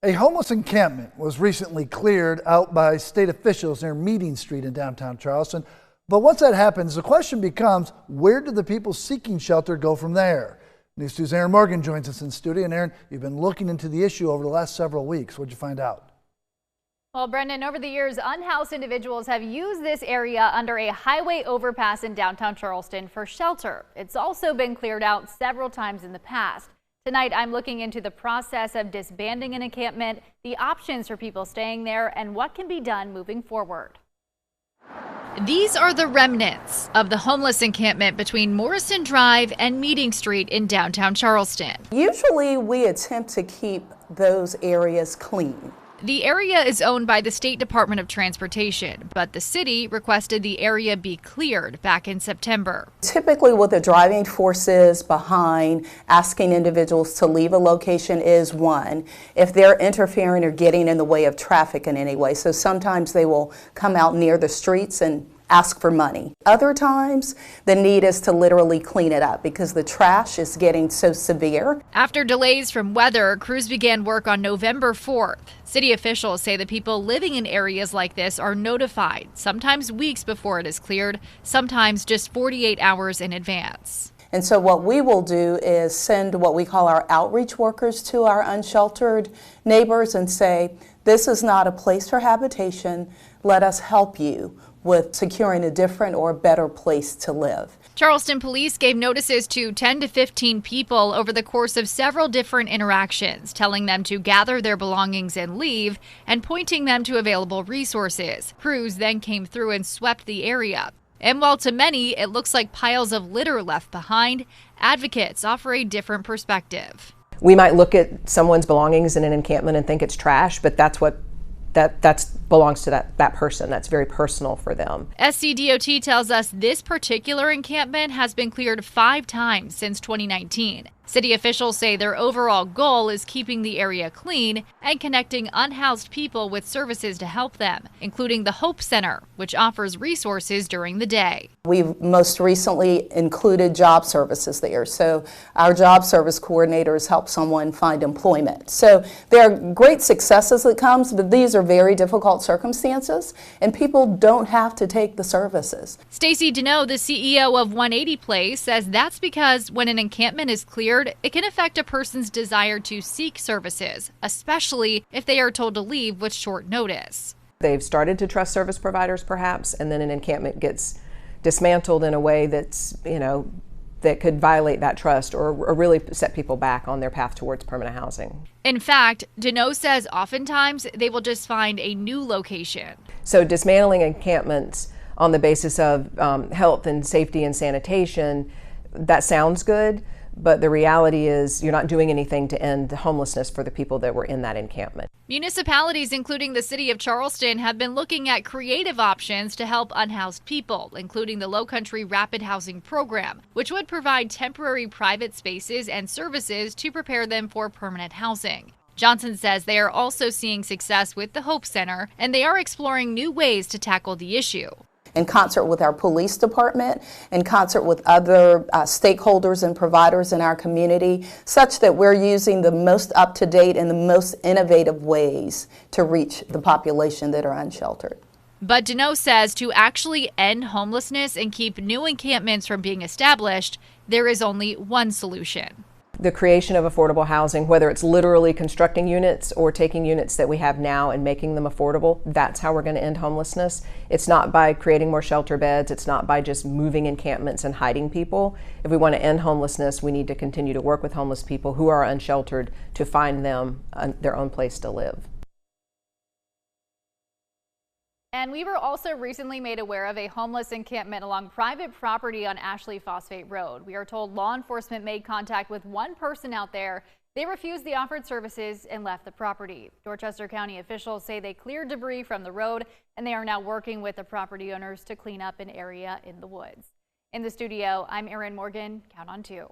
A homeless encampment was recently cleared out by state officials near Meeting Street in downtown Charleston. But once that happens, the question becomes, where do the people seeking shelter go from there? News 2's Aaron Morgan joins us in studio. And Aaron, you've been looking into the issue over the last several weeks. What'd you find out? Well, Brendan, over the years, unhoused individuals have used this area under a highway overpass in downtown Charleston for shelter. It's also been cleared out several times in the past. Tonight, I'm looking into the process of disbanding an encampment, the options for people staying there, and what can be done moving forward. These are the remnants of the homeless encampment between Morrison Drive and Meeting Street in downtown Charleston. Usually we attempt to keep those areas clean. The area is owned by the State Department of Transportation, but the city requested the area be cleared back in September. Typically what the driving force is behind asking individuals to leave a location is, one, if they're interfering or getting in the way of traffic in any way. So sometimes they will come out near the streets and ask for money. Other times, the need is to literally clean it up because the trash is getting so severe. After delays from weather, crews began work on November 4th. City officials say the people living in areas like this are notified, sometimes weeks before it is cleared, sometimes just 48 hours in advance. And so what we will do is send what we call our outreach workers to our unsheltered neighbors and say, this is not a place for habitation. Let us help you with securing a different or better place to live. Charleston police gave notices to 10 to 15 people over the course of several different interactions, telling them to gather their belongings and leave, and pointing them to available resources. Crews then came through and swept the area. And while to many it looks like piles of litter left behind, advocates offer a different perspective. We might look at someone's belongings in an encampment and think it's trash, but that belongs to that person. That's very personal for them. SCDOT tells us this particular encampment has been cleared 5 times since 2019. City officials say their overall goal is keeping the area clean and connecting unhoused people with services to help them, including the Hope Center, which offers resources during the day. We've most recently included job services there. So our job service coordinators help someone find employment. So there are great successes that comes, but these are very difficult circumstances, and people don't have to take the services. Stacy Deneau, the CEO of 180 Place, says that's because when an encampment is cleared, it can affect a person's desire to seek services, especially if they are told to leave with short notice. They've started to trust service providers perhaps, and then an encampment gets dismantled in a way that's, that could violate that trust or really set people back on their path towards permanent housing. In fact, Deneau says oftentimes they will just find a new location. So dismantling encampments on the basis of health and safety and sanitation, that sounds good. But the reality is you're not doing anything to end homelessness for the people that were in that encampment. Municipalities, including the city of Charleston, have been looking at creative options to help unhoused people, including the Low Country Rapid Housing Program, which would provide temporary private spaces and services to prepare them for permanent housing. Johnson says they are also seeing success with the Hope Center, and they are exploring new ways to tackle the issue. In concert with our police department, in concert with other stakeholders and providers in our community, such that we're using the most up-to-date and the most innovative ways to reach the population that are unsheltered. But Deneau says to actually end homelessness and keep new encampments from being established, there is only one solution. The creation of affordable housing, whether it's literally constructing units or taking units that we have now and making them affordable, that's how we're going to end homelessness. It's not by creating more shelter beds. It's not by just moving encampments and hiding people. If we want to end homelessness, we need to continue to work with homeless people who are unsheltered to find them their own place to live. And we were also recently made aware of a homeless encampment along private property on Ashley Phosphate Road. We are told law enforcement made contact with one person out there. They refused the offered services and left the property. Dorchester County officials say they cleared debris from the road, and they are now working with the property owners to clean up an area in the woods. In the studio, I'm Aaron Morgan. Count on 2.